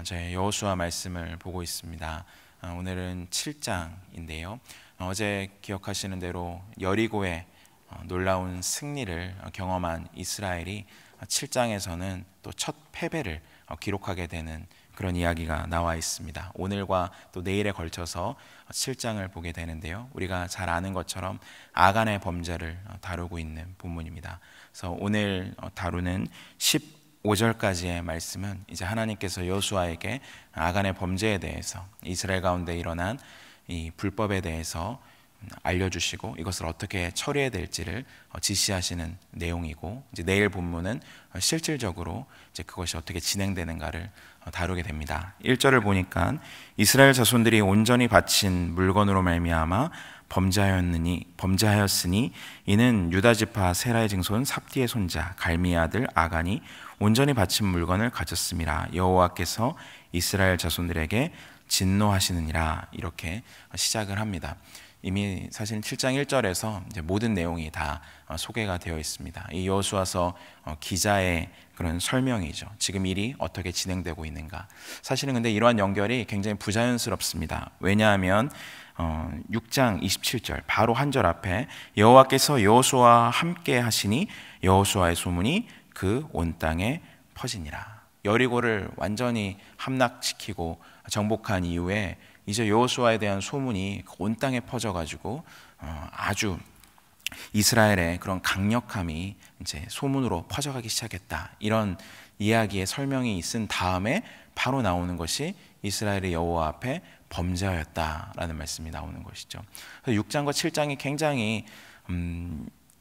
저희 여호수아 말씀을 보고 있습니다. 오늘은 7장인데요. 어제 기억하시는 대로 여리고의 놀라운 승리를 경험한 이스라엘이 7장에서는 또 첫 패배를 기록하게 되는 그런 이야기가 나와 있습니다. 오늘과 또 내일에 걸쳐서 7장을 보게 되는데요. 우리가 잘 아는 것처럼 아간의 범죄를 다루고 있는 본문입니다. 그래서 오늘 다루는 15절까지의 말씀은 이제 하나님께서 여호수아에게 아간의 범죄에 대해서 이스라엘 가운데 일어난 이 불법에 대해서 알려주시고 이것을 어떻게 처리해야 될지를 지시하시는 내용이고, 이제 내일 본문은 실질적으로 이제 그것이 어떻게 진행되는가를 다루게 됩니다. 1절을 보니까 이스라엘 자손들이 온전히 바친 물건으로 말미암아 범죄하였으니 이는 유다 지파 세라의 증손 삽디의 손자 갈미의 아들 아간이 온전히 바친 물건을 가졌음이라. 여호와께서 이스라엘 자손들에게 진노하시느니라. 이렇게 시작을 합니다. 이미 사실 7장 1절에서 이제 모든 내용이 다 소개가 되어 있습니다. 이 여호수아서 기자의 그런 설명이죠. 지금 일이 어떻게 진행되고 있는가. 사실은 근데 이러한 연결이 굉장히 부자연스럽습니다. 왜냐하면 6장 27절 바로 한 절 앞에 여호와께서 여호수아와 함께 하시니 여호수아의 소문이 그 온 땅에 퍼지니라. 여리고를 완전히 함락시키고 정복한 이후에 이제 여호수아에 대한 소문이 온 땅에 퍼져가지고 아주 이스라엘의 그런 강력함이 이제 소문으로 퍼져가기 시작했다. 이런 이야기의 설명이 있은 다음에 바로 나오는 것이 이스라엘의 여호와 앞에 범죄하였다라는 말씀이 나오는 것이죠. 6장과 7장이 굉장히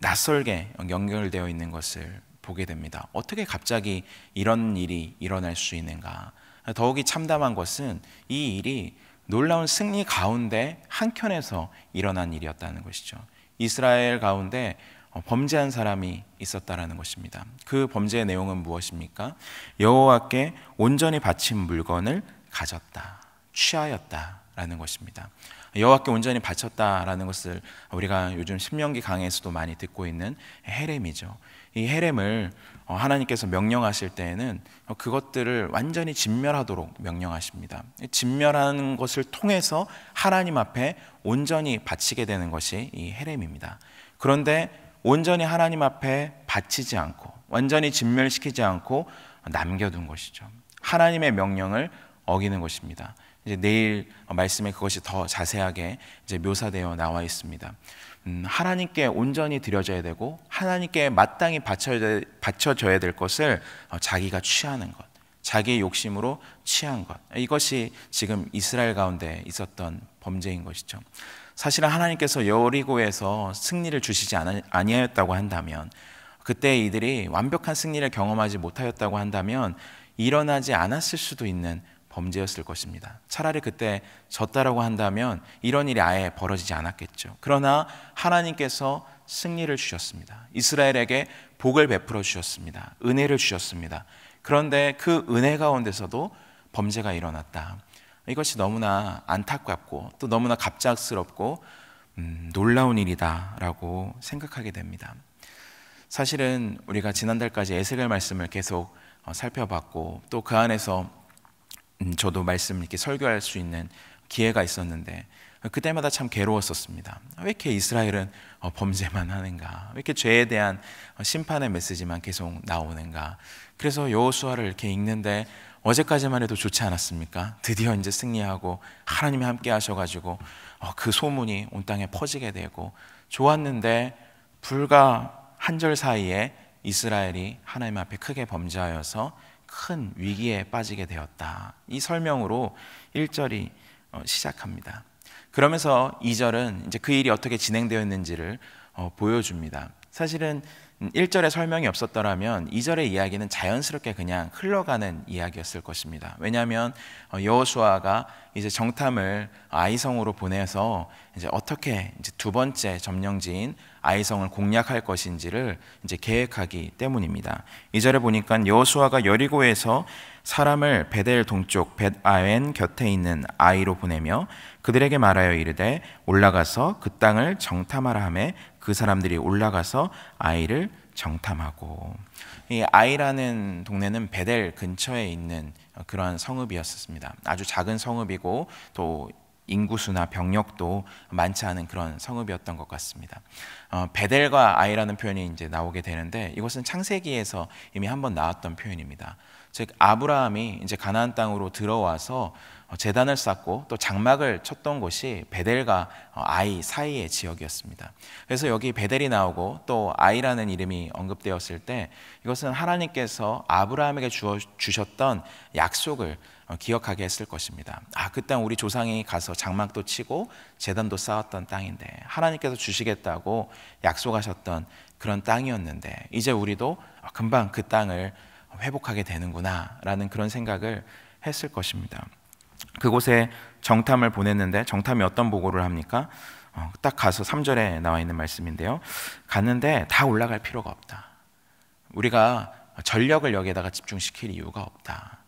낯설게 연결되어 있는 것을 보게 됩니다. 어떻게 갑자기 이런 일이 일어날 수 있는가? 더욱이 참담한 것은 이 일이 놀라운 승리 가운데 한켠에서 일어난 일이었다는 것이죠. 이스라엘 가운데 범죄한 사람이 있었다라는 것입니다. 그 범죄의 내용은 무엇입니까? 여호와께 온전히 바친 물건을 가졌다, 취하였다라는 것입니다. 여호와께 온전히 바쳤다라는 것을 우리가 요즘 신명기 강해에서도 많이 듣고 있는 헤렘이죠. 이 헤렘을 하나님께서 명령하실 때에는 그것들을 완전히 진멸하도록 명령하십니다. 진멸하는 것을 통해서 하나님 앞에 온전히 바치게 되는 것이 이 헤렘입니다. 그런데 온전히 하나님 앞에 바치지 않고 완전히 진멸시키지 않고 남겨둔 것이죠. 하나님의 명령을 어기는 것입니다. 이제 내일 말씀에 그것이 더 자세하게 이제 묘사되어 나와 있습니다. 하나님께 온전히 드려져야 되고 하나님께 마땅히 바쳐져야 될 것을 자기가 취하는 것, 자기의 욕심으로 취한 것, 이것이 지금 이스라엘 가운데 있었던 범죄인 것이죠. 사실은 하나님께서 여리고에서 승리를 주시지 아니하였다고 한다면, 그때 이들이 완벽한 승리를 경험하지 못하였다고 한다면 일어나지 않았을 수도 있는 범죄였을 것입니다. 차라리 그때 졌다라고 한다면 이런 일이 아예 벌어지지 않았겠죠. 그러나 하나님께서 승리를 주셨습니다. 이스라엘에게 복을 베풀어 주셨습니다. 은혜를 주셨습니다. 그런데 그 은혜 가운데서도 범죄가 일어났다. 이것이 너무나 안타깝고 또 너무나 갑작스럽고 놀라운 일이다라고 생각하게 됩니다. 사실은 우리가 지난달까지 에스겔 말씀을 계속 살펴봤고 또 그 안에서 저도 말씀 이렇게 설교할 수 있는 기회가 있었는데 그때마다 참 괴로웠었습니다. 왜 이렇게 이스라엘은 범죄만 하는가? 왜 이렇게 죄에 대한 심판의 메시지만 계속 나오는가? 그래서 여호수아를 이렇게 읽는데 어제까지만 해도 좋지 않았습니까? 드디어 이제 승리하고 하나님이 함께 하셔가지고 그 소문이 온 땅에 퍼지게 되고 좋았는데 불과 한 절 사이에 이스라엘이 하나님 앞에 크게 범죄하여서 큰 위기에 빠지게 되었다. 이 설명으로 1절이 시작합니다. 그러면서 2절은 이제 그 일이 어떻게 진행되었는지를 보여줍니다. 사실은 1절에 설명이 없었더라면 2절의 이야기는 자연스럽게 그냥 흘러가는 이야기였을 것입니다. 왜냐하면 여호수아가 이제 정탐을 아이성으로 보내서 이제 어떻게 이제 두 번째 점령지인 아이성을 공략할 것인지를 이제 계획하기 때문입니다. 2절에 보니까 여호수아가 여리고에서 사람을 베델 동쪽 벳아웬 곁에 있는 아이로 보내며 그들에게 말하여 이르되 올라가서 그 땅을 정탐하라 하매 그 사람들이 올라가서 아이를 정탐하고, 이 아이라는 동네는 베델 근처에 있는 그러한 성읍이었습니다. 아주 작은 성읍이고 또 인구수나 병력도 많지 않은 그런 성읍이었던 것 같습니다. 베델과 아이라는 표현이 이제 나오게 되는데, 이것은 창세기에서 이미 한번 나왔던 표현입니다. 즉 아브라함이 이제 가나안 땅으로 들어와서 제단을 쌓고 또 장막을 쳤던 곳이 베델과 아이 사이의 지역이었습니다. 그래서 여기 베델이 나오고 또 아이라는 이름이 언급되었을 때, 이것은 하나님께서 아브라함에게 주셨던 약속을 기억하게 했을 것입니다. 그 땅 우리 조상이 가서 장막도 치고 제단도 쌓았던 땅인데, 하나님께서 주시겠다고 약속하셨던 그런 땅이었는데, 이제 우리도 금방 그 땅을 회복하게 되는구나 라는 그런 생각을 했을 것입니다. 그곳에 정탐을 보냈는데, 정탐이 어떤 보고를 합니까? 딱 가서 3절에 나와 있는 말씀인데요, 갔는데 다 올라갈 필요가 없다. 우리가 전력을 여기에다가 집중시킬 이유가 없다.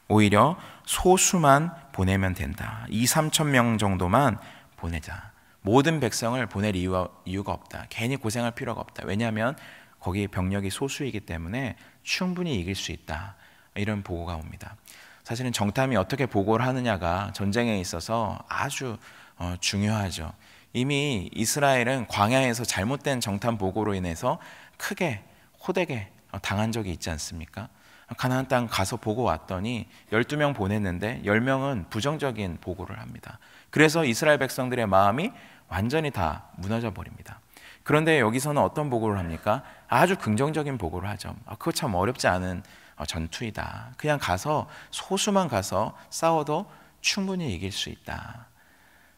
오히려 소수만 보내면 된다. 2-3천 명 정도만 보내자. 모든 백성을 보낼 이유가 없다. 괜히 고생할 필요가 없다. 왜냐하면 거기 병력이 소수이기 때문에 충분히 이길 수 있다. 이런 보고가 옵니다. 사실은 정탐이 어떻게 보고를 하느냐가 전쟁에 있어서 아주 중요하죠. 이미 이스라엘은 광야에서 잘못된 정탐 보고로 인해서 크게 호되게 당한 적이 있지 않습니까? 가나안 땅 가서 보고 왔더니 12명 보냈는데 10명은 부정적인 보고를 합니다. 그래서 이스라엘 백성들의 마음이 완전히 다 무너져 버립니다. 그런데 여기서는 어떤 보고를 합니까? 아주 긍정적인 보고를 하죠. 그거 참 어렵지 않은 전투이다. 그냥 가서 소수만 가서 싸워도 충분히 이길 수 있다.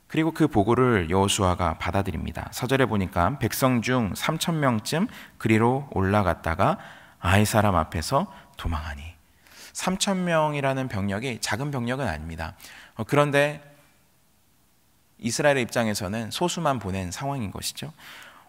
그리고 그 보고를 여호수아가 받아들입니다. 4절에 보니까 백성 중 3천 명쯤 그리로 올라갔다가 아이 사람 앞에서 도망하니. 3천 명이라는 병력이 작은 병력은 아닙니다. 그런데 이스라엘의 입장에서는 소수만 보낸 상황인 것이죠.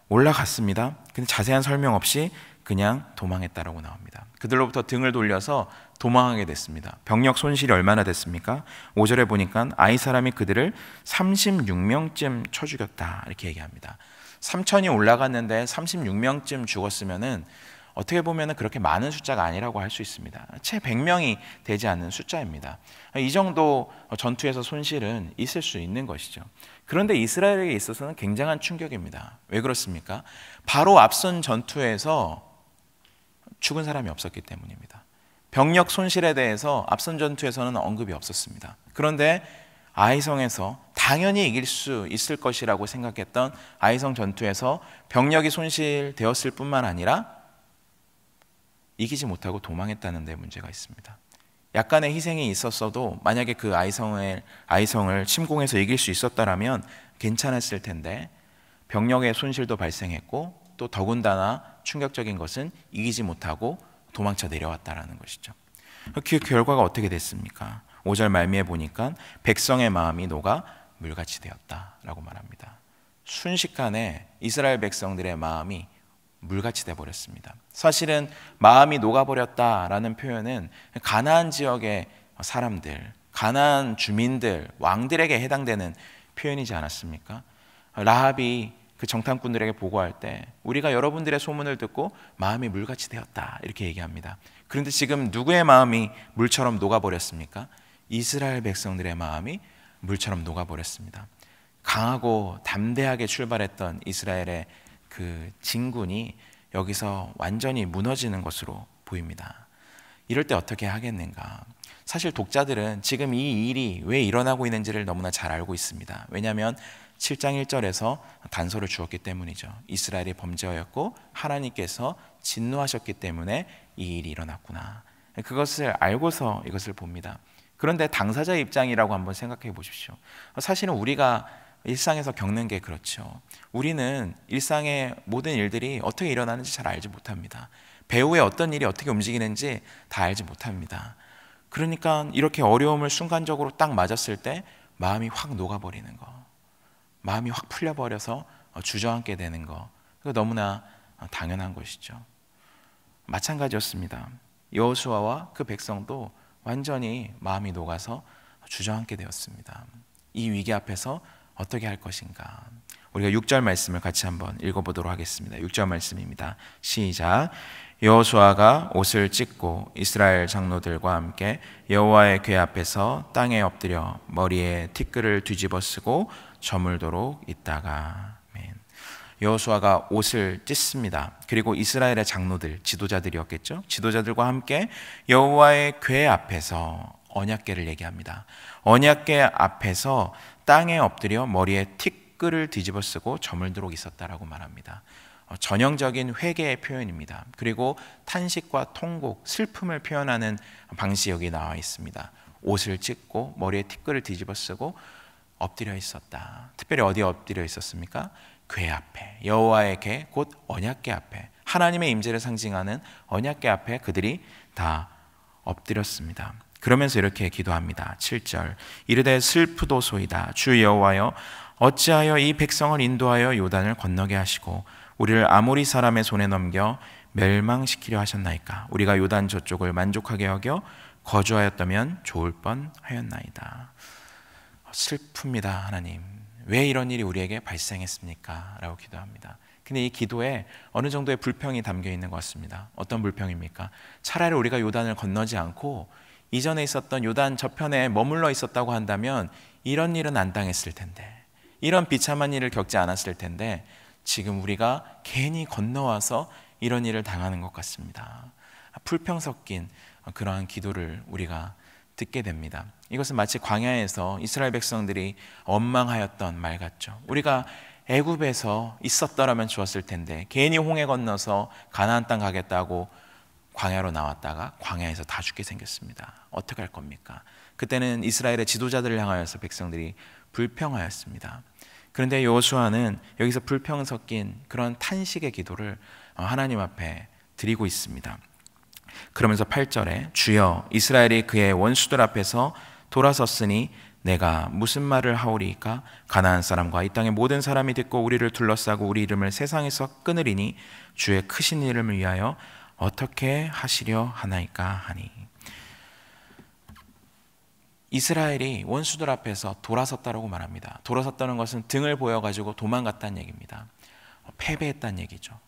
올라갔습니다. 근데 자세한 설명 없이 그냥 도망했다라고 나옵니다. 그들로부터 등을 돌려서 도망하게 됐습니다. 병력 손실이 얼마나 됐습니까? 5절에 보니까 아이 사람이 그들을 36명쯤 쳐 죽였다 이렇게 얘기합니다. 3천이 올라갔는데 36명쯤 죽었으면은 어떻게 보면 그렇게 많은 숫자가 아니라고 할 수 있습니다. 채 100명이 되지 않는 숫자입니다. 이 정도 전투에서 손실은 있을 수 있는 것이죠. 그런데 이스라엘에게 있어서는 굉장한 충격입니다. 왜 그렇습니까? 바로 앞선 전투에서 죽은 사람이 없었기 때문입니다. 병력 손실에 대해서 앞선 전투에서는 언급이 없었습니다. 그런데 아이성에서 당연히 이길 수 있을 것이라고 생각했던 아이성 전투에서 병력이 손실되었을 뿐만 아니라 이기지 못하고 도망했다는 데 문제가 있습니다. 약간의 희생이 있었어도 만약에 그 아이성을 침공해서 이길 수 있었다라면 괜찮았을 텐데, 병력의 손실도 발생했고 또 더군다나 충격적인 것은 이기지 못하고 도망쳐 내려왔다라는 것이죠. 그 결과가 어떻게 됐습니까? 5절 말미에 보니까 백성의 마음이 녹아 물같이 되었다라고 말합니다. 순식간에 이스라엘 백성들의 마음이 물같이 돼버렸습니다. 사실은 마음이 녹아버렸다라는 표현은 가나안 지역의 사람들, 가나안 주민들, 왕들에게 해당되는 표현이지 않았습니까? 라합이 그 정탐꾼들에게 보고할 때 우리가 여러분들의 소문을 듣고 마음이 물같이 되었다 이렇게 얘기합니다. 그런데 지금 누구의 마음이 물처럼 녹아버렸습니까? 이스라엘 백성들의 마음이 물처럼 녹아버렸습니다. 강하고 담대하게 출발했던 이스라엘의 그 진군이 여기서 완전히 무너지는 것으로 보입니다. 이럴 때 어떻게 하겠는가? 사실 독자들은 지금 이 일이 왜 일어나고 있는지를 너무나 잘 알고 있습니다. 왜냐하면 7장 1절에서 단서를 주었기 때문이죠. 이스라엘이 범죄하였고 하나님께서 진노하셨기 때문에 이 일이 일어났구나. 그것을 알고서 이것을 봅니다. 그런데 당사자의 입장이라고 한번 생각해 보십시오. 사실은 우리가 일상에서 겪는 게 그렇죠. 우리는 일상의 모든 일들이 어떻게 일어나는지 잘 알지 못합니다. 배후에 어떤 일이 어떻게 움직이는지 다 알지 못합니다. 그러니까 이렇게 어려움을 순간적으로 딱 맞았을 때 마음이 확 녹아버리는 거, 마음이 확 풀려버려서 주저앉게 되는 거, 그거 너무나 당연한 것이죠. 마찬가지였습니다. 여호수아와 그 백성도 완전히 마음이 녹아서 주저앉게 되었습니다. 이 위기 앞에서 어떻게 할 것인가? 우리가 6절 말씀을 같이 한번 읽어보도록 하겠습니다. 6절 말씀입니다. 시작. 여호수아가 옷을 찢고 이스라엘 장로들과 함께 여호와의 궤 앞에서 땅에 엎드려 머리에 티끌을 뒤집어 쓰고 저물도록 있다가. 여호수아가 옷을 찢습니다. 그리고 이스라엘의 장로들, 지도자들이었겠죠. 지도자들과 함께 여호와의 궤 앞에서 언약궤를 얘기합니다. 언약궤 앞에서 땅에 엎드려 머리에 티끌을 뒤집어 쓰고 저물도록 있었다라고 말합니다. 전형적인 회개의 표현입니다. 그리고 탄식과 통곡, 슬픔을 표현하는 방식이 여기 나와 있습니다. 옷을 찢고 머리에 티끌을 뒤집어 쓰고 엎드려 있었다. 특별히 어디에 엎드려 있었습니까? 궤 앞에, 여호와의 궤, 곧 언약궤 앞에, 하나님의 임재를 상징하는 언약궤 앞에 그들이 다 엎드렸습니다. 그러면서 이렇게 기도합니다. 7절. 이르되 슬프도소이다. 주 여호와여, 어찌하여 이 백성을 인도하여 요단을 건너게 하시고 우리를 아모리 사람의 손에 넘겨 멸망시키려 하셨나이까? 우리가 요단 저쪽을 만족하게 여겨 거주하였다면 좋을 뻔하였나이다. 슬픕니다. 하나님, 왜 이런 일이 우리에게 발생했습니까? 라고 기도합니다. 근데 이 기도에 어느 정도의 불평이 담겨 있는 것 같습니다. 어떤 불평입니까? 차라리 우리가 요단을 건너지 않고 이전에 있었던 요단 저편에 머물러 있었다고 한다면 이런 일은 안 당했을 텐데, 이런 비참한 일을 겪지 않았을 텐데 지금 우리가 괜히 건너와서 이런 일을 당하는 것 같습니다. 불평 섞인 그러한 기도를 우리가 듣게 됩니다. 이것은 마치 광야에서 이스라엘 백성들이 원망하였던 말 같죠. 우리가 애굽에서 있었더라면 좋았을 텐데 괜히 홍해 건너서 가나안 땅 가겠다고 광야로 나왔다가 광야에서 다 죽게 생겼습니다. 어떻게 할 겁니까? 그때는 이스라엘의 지도자들을 향하여서 백성들이 불평하였습니다. 그런데 여호수아는 여기서 불평 섞인 그런 탄식의 기도를 하나님 앞에 드리고 있습니다. 그러면서 8절에 주여, 이스라엘이 그의 원수들 앞에서 돌아섰으니 내가 무슨 말을 하오리이까? 가나안 사람과 이 땅의 모든 사람이 듣고 우리를 둘러싸고 우리 이름을 세상에서 끊으리니 주의 크신 이름을 위하여 어떻게 하시려 하나이까 하니. 이스라엘이 원수들 앞에서 돌아섰다라고 말합니다. 돌아섰다는 것은 등을 보여가지고 도망갔다는 얘기입니다. 패배했다는 얘기죠.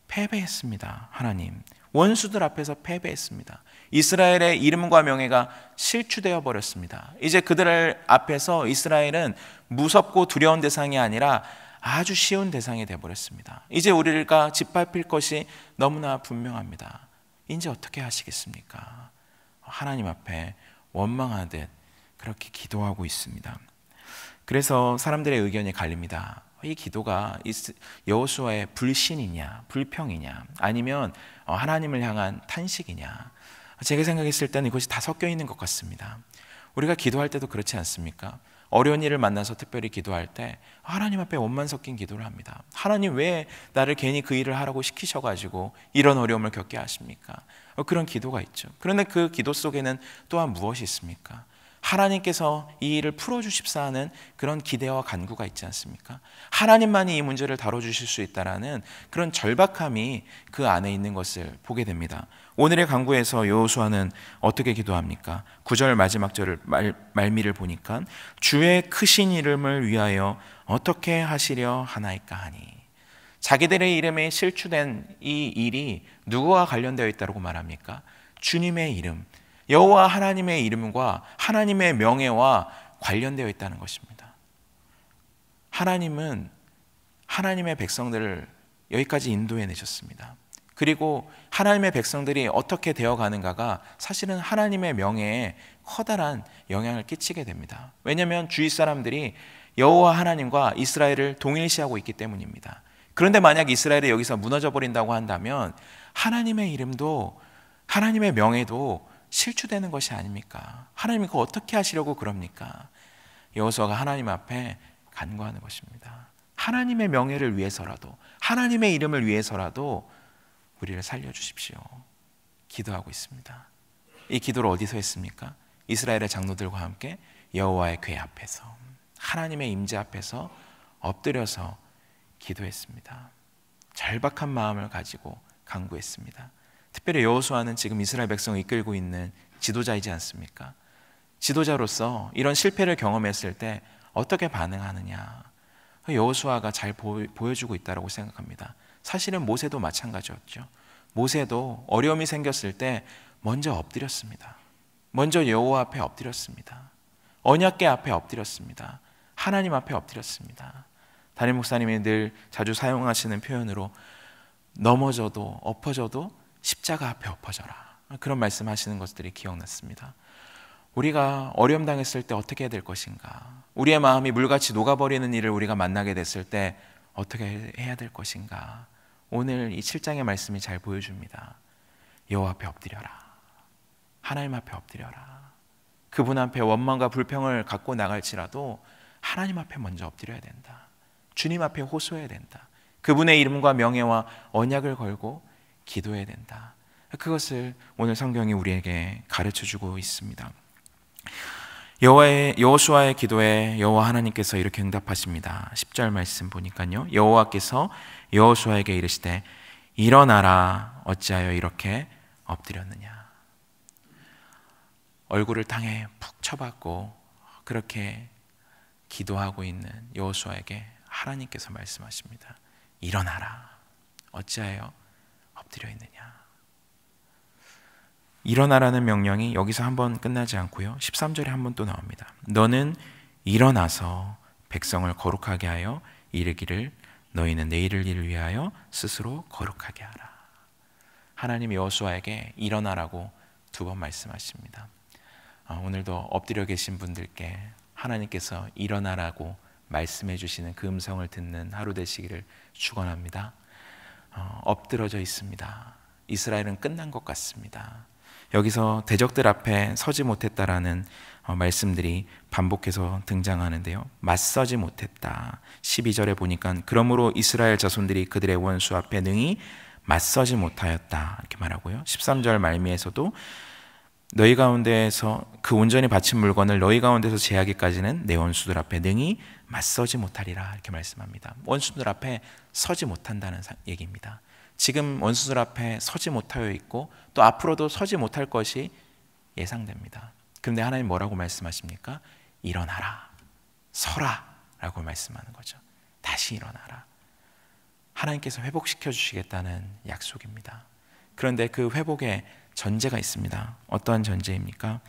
패배했습니다. 하나님, 원수들 앞에서 패배했습니다. 이스라엘의 이름과 명예가 실추되어 버렸습니다. 이제 그들 앞에서 이스라엘은 무섭고 두려운 대상이 아니라 아주 쉬운 대상이 되어버렸습니다. 이제 우리가 짓밟힐 것이 너무나 분명합니다. 이제 어떻게 하시겠습니까? 하나님 앞에 원망하듯 그렇게 기도하고 있습니다. 그래서 사람들의 의견이 갈립니다. 이 기도가 여호수아의 불신이냐, 불평이냐, 아니면 하나님을 향한 탄식이냐. 제가 생각했을 때는 이것이 다 섞여 있는 것 같습니다. 우리가 기도할 때도 그렇지 않습니까? 어려운 일을 만나서 특별히 기도할 때 하나님 앞에 원만 섞인 기도를 합니다. 하나님, 왜 나를 괜히 그 일을 하라고 시키셔가지고 이런 어려움을 겪게 하십니까? 그런 기도가 있죠. 그런데 그 기도 속에는 또한 무엇이 있습니까? 하나님께서 이 일을 풀어주십사 하는 그런 기대와 간구가 있지 않습니까? 하나님만이 이 문제를 다뤄주실 수 있다라는 그런 절박함이 그 안에 있는 것을 보게 됩니다. 오늘의 강구에서 여호수아는 어떻게 기도합니까? 9절 마지막 절을 말미를 보니까 주의 크신 이름을 위하여 어떻게 하시려 하나이까 하니. 자기들의 이름에 실추된 이 일이 누구와 관련되어 있다고 말합니까? 주님의 이름, 여호와 하나님의 이름과 하나님의 명예와 관련되어 있다는 것입니다. 하나님은 하나님의 백성들을 여기까지 인도해 내셨습니다. 그리고 하나님의 백성들이 어떻게 되어가는가가 사실은 하나님의 명예에 커다란 영향을 끼치게 됩니다. 왜냐하면 주위 사람들이 여호와 하나님과 이스라엘을 동일시하고 있기 때문입니다. 그런데 만약 이스라엘이 여기서 무너져 버린다고 한다면 하나님의 이름도 하나님의 명예도 실추되는 것이 아닙니까? 하나님이 그거 어떻게 하시려고 그럽니까? 여호수아가 하나님 앞에 간구하는 것입니다. 하나님의 명예를 위해서라도, 하나님의 이름을 위해서라도 우리를 살려주십시오. 기도하고 있습니다. 이 기도를 어디서 했습니까? 이스라엘의 장로들과 함께 여호와의 궤 앞에서, 하나님의 임재 앞에서 엎드려서 기도했습니다. 절박한 마음을 가지고 간구했습니다. 특별히 여호수아는 지금 이스라엘 백성을 이끌고 있는 지도자이지 않습니까? 지도자로서 이런 실패를 경험했을 때 어떻게 반응하느냐? 여호수아가 잘 보여주고 있다고 생각합니다. 사실은 모세도 마찬가지였죠. 모세도 어려움이 생겼을 때 먼저 엎드렸습니다. 먼저 여호와 앞에 엎드렸습니다. 언약궤 앞에 엎드렸습니다. 하나님 앞에 엎드렸습니다. 담임 목사님이 늘 자주 사용하시는 표현으로 넘어져도 엎어져도 십자가 앞에 엎어져라, 그런 말씀하시는 것들이 기억났습니다. 우리가 어려움 당했을 때 어떻게 해야 될 것인가, 우리의 마음이 물같이 녹아버리는 일을 우리가 만나게 됐을 때 어떻게 해야 될 것인가, 오늘 이 7장의 말씀이 잘 보여줍니다. 여호와 앞에 엎드려라. 하나님 앞에 엎드려라. 그분 앞에 원망과 불평을 갖고 나갈지라도 하나님 앞에 먼저 엎드려야 된다. 주님 앞에 호소해야 된다. 그분의 이름과 명예와 언약을 걸고 기도해야 된다. 그것을 오늘 성경이 우리에게 가르쳐주고 있습니다. 여호수아의 기도에 여호와 하나님께서 이렇게 응답하십니다. 10절 말씀 보니까요, 여호와께서 여호수아에게 이르시되 일어나라, 어찌하여 이렇게 엎드렸느냐. 얼굴을 땅에 푹 쳐박고 그렇게 기도하고 있는 여호수아에게 하나님께서 말씀하십니다. 일어나라, 어찌하여 엎드려 있느냐. 일어나라는 명령이 여기서 한번 끝나지 않고요, 13절에 한번 또 나옵니다. 너는 일어나서 백성을 거룩하게 하여 이르기를 너희는 내일을 일을 위하여 스스로 거룩하게 하라. 하나님이 여호수아에게 일어나라고 2번 말씀하십니다. 오늘도 엎드려 계신 분들께 하나님께서 일어나라고 말씀해 주시는 그 음성을 듣는 하루 되시기를 축원합니다. 엎드러져 있습니다. 이스라엘은 끝난 것 같습니다. 여기서 대적들 앞에 서지 못했다라는 말씀들이 반복해서 등장하는데요, 맞서지 못했다. 12절에 보니까 그러므로 이스라엘 자손들이 그들의 원수 앞에 능히 맞서지 못하였다, 이렇게 말하고요, 13절 말미에서도 너희 가운데에서 그 온전히 바친 물건을 너희 가운데서 제하기까지는 내 원수들 앞에 능히 맞서지 못하리라, 이렇게 말씀합니다. 원수들 앞에 서지 못한다는 얘기입니다. 지금 원수들 앞에 서지 못하여 있고 또 앞으로도 서지 못할 것이 예상됩니다. 그런데 하나님 뭐라고 말씀하십니까? 일어나라, 서라 라고 말씀하는 거죠. 다시 일어나라. 하나님께서 회복시켜 주시겠다는 약속입니다. 그런데 그 회복에 전제가 있습니다. 어떠한 전제입니까?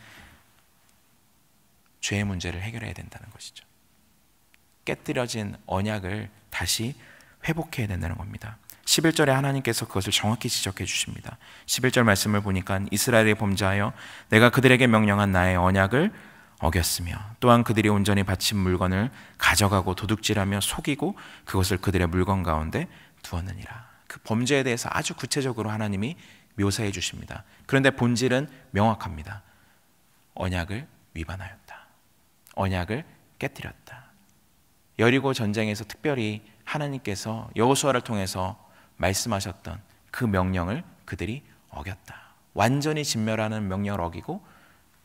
죄의 문제를 해결해야 된다는 것이죠. 깨뜨려진 언약을 다시 회복해야 된다는 겁니다. 11절에 하나님께서 그것을 정확히 지적해 주십니다. 11절 말씀을 보니까 이스라엘이 범죄하여 내가 그들에게 명령한 나의 언약을 어겼으며 또한 그들이 온전히 바친 물건을 가져가고 도둑질하며 속이고 그것을 그들의 물건 가운데 두었느니라. 그 범죄에 대해서 아주 구체적으로 하나님이 묘사해 주십니다. 그런데 본질은 명확합니다. 언약을 위반하였다. 언약을 깨뜨렸다. 여리고 전쟁에서 특별히 하나님께서 여호수아를 통해서 말씀하셨던 그 명령을 그들이 어겼다. 완전히 진멸하는 명령을 어기고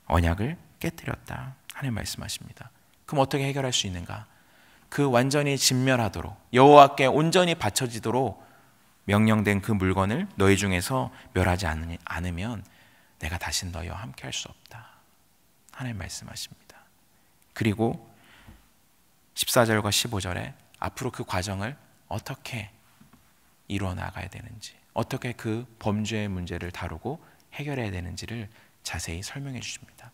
언약을 깨뜨렸다. 하나님 말씀하십니다. 그럼 어떻게 해결할 수 있는가? 그 완전히 진멸하도록 여호와께 온전히 바쳐지도록 명령된 그 물건을 너희 중에서 멸하지 않으면 내가 다시 너희와 함께 할 수 없다. 하나님 말씀하십니다. 그리고 14절과 15절에 앞으로 그 과정을 어떻게 이루어 나가야 되는지, 어떻게 그 범죄의 문제를 다루고 해결해야 되는지를 자세히 설명해 주십니다.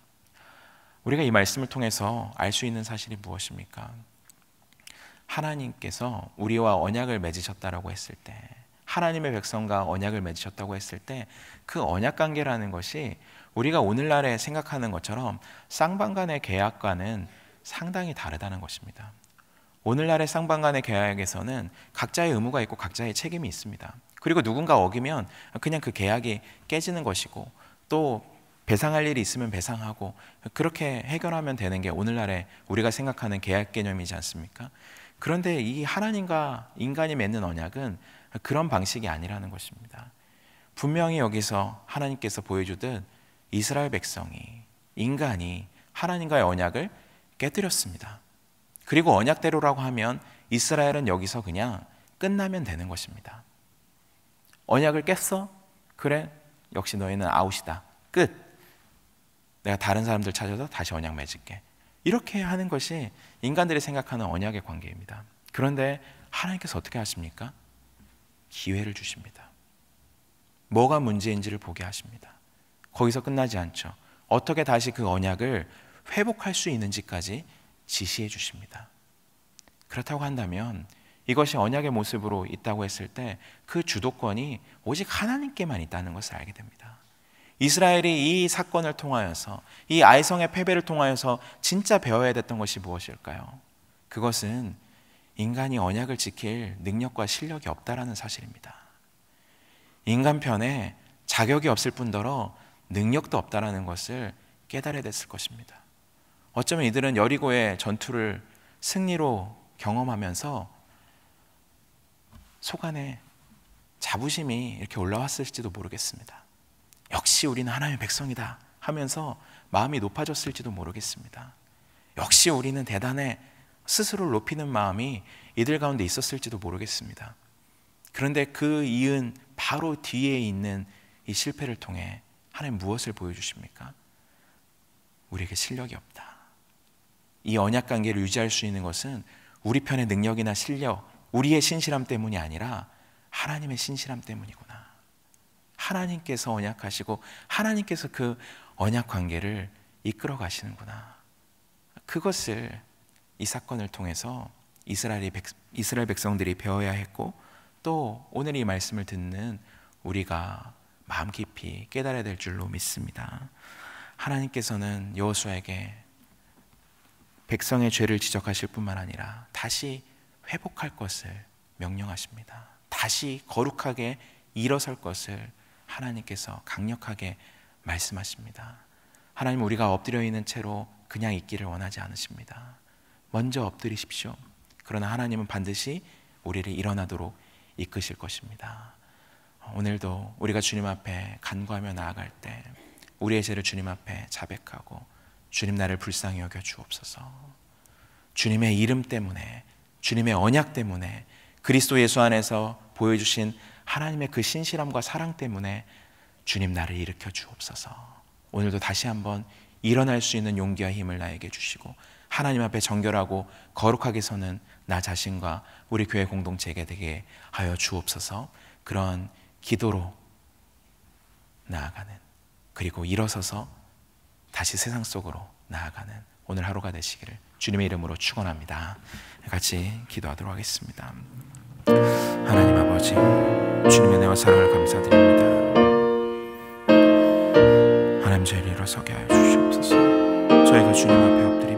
우리가 이 말씀을 통해서 알 수 있는 사실이 무엇입니까? 하나님께서 우리와 언약을 맺으셨다라고 했을 때, 하나님의 백성과 언약을 맺으셨다고 했을 때 그 언약 관계라는 것이 우리가 오늘날에 생각하는 것처럼 쌍방 간의 계약과는 상당히 다르다는 것입니다. 오늘날의 쌍방 간의 계약에서는 각자의 의무가 있고 각자의 책임이 있습니다. 그리고 누군가 어기면 그냥 그 계약이 깨지는 것이고 또 배상할 일이 있으면 배상하고 그렇게 해결하면 되는 게 오늘날의 우리가 생각하는 계약 개념이지 않습니까? 그런데 이 하나님과 인간이 맺는 언약은 그런 방식이 아니라는 것입니다. 분명히 여기서 하나님께서 보여주듯 이스라엘 백성이, 인간이 하나님과의 언약을 깨뜨렸습니다. 그리고 언약대로라고 하면 이스라엘은 여기서 그냥 끝나면 되는 것입니다. 언약을 깼어? 그래, 역시 너희는 아웃이다. 끝. 내가 다른 사람들 찾아서 다시 언약 맺을게. 이렇게 하는 것이 인간들이 생각하는 언약의 관계입니다. 그런데 하나님께서 어떻게 하십니까? 기회를 주십니다. 뭐가 문제인지를 보게 하십니다. 거기서 끝나지 않죠. 어떻게 다시 그 언약을 회복할 수 있는지까지 지시해 주십니다. 그렇다고 한다면 이것이 언약의 모습으로 있다고 했을 때 그 주도권이 오직 하나님께만 있다는 것을 알게 됩니다. 이스라엘이 이 사건을 통하여서, 이 아이성의 패배를 통하여서 진짜 배워야 됐던 것이 무엇일까요? 그것은 인간이 언약을 지킬 능력과 실력이 없다라는 사실입니다. 인간 편에 자격이 없을 뿐더러 능력도 없다라는 것을 깨달아야 됐을 것입니다. 어쩌면 이들은 여리고의 전투를 승리로 경험하면서 속 안에 자부심이 이렇게 올라왔을지도 모르겠습니다. 역시 우리는 하나님의 백성이다 하면서 마음이 높아졌을지도 모르겠습니다. 역시 우리는 대단해 스스로를 높이는 마음이 이들 가운데 있었을지도 모르겠습니다. 그런데 그 이은 바로 뒤에 있는 이 실패를 통해 하나님 무엇을 보여주십니까? 우리에게 실력이 없다. 이 언약 관계를 유지할 수 있는 것은 우리 편의 능력이나 실력, 우리의 신실함 때문이 아니라 하나님의 신실함 때문이구나. 하나님께서 언약하시고 하나님께서 그 언약 관계를 이끌어 가시는구나. 그것을 이 사건을 통해서 이스라엘 백성들이 배워야 했고, 또 오늘 이 말씀을 듣는 우리가 마음 깊이 깨달아야 될 줄로 믿습니다. 하나님께서는 여호수아에게 백성의 죄를 지적하실 뿐만 아니라 다시 회복할 것을 명령하십니다. 다시 거룩하게 일어설 것을 하나님께서 강력하게 말씀하십니다. 하나님, 우리가 엎드려 있는 채로 그냥 있기를 원하지 않으십니다. 먼저 엎드리십시오. 그러나 하나님은 반드시 우리를 일어나도록 이끄실 것입니다. 오늘도 우리가 주님 앞에 간구하며 나아갈 때 우리의 죄를 주님 앞에 자백하고, 주님 나를 불쌍히 여겨 주옵소서. 주님의 이름 때문에, 주님의 언약 때문에, 그리스도 예수 안에서 보여주신 하나님의 그 신실함과 사랑 때문에 주님 나를 일으켜 주옵소서. 오늘도 다시 한번 일어날 수 있는 용기와 힘을 나에게 주시고, 하나님 앞에 정결하고 거룩하게 서는 나 자신과 우리 교회 공동체에게 되게 하여 주옵소서. 그런 기도로 나아가는, 그리고 일어서서 다시 세상 속으로 나아가는 오늘 하루가 되시기를 주님의 이름으로 축원합니다. 같이 기도하도록 하겠습니다. 하나님 아버지, 주님의 은혜와 사랑을 감사드립니다. 하나님, 저희를 일어서게 하여 주시옵소서. 저희가 주님 앞에 엎드려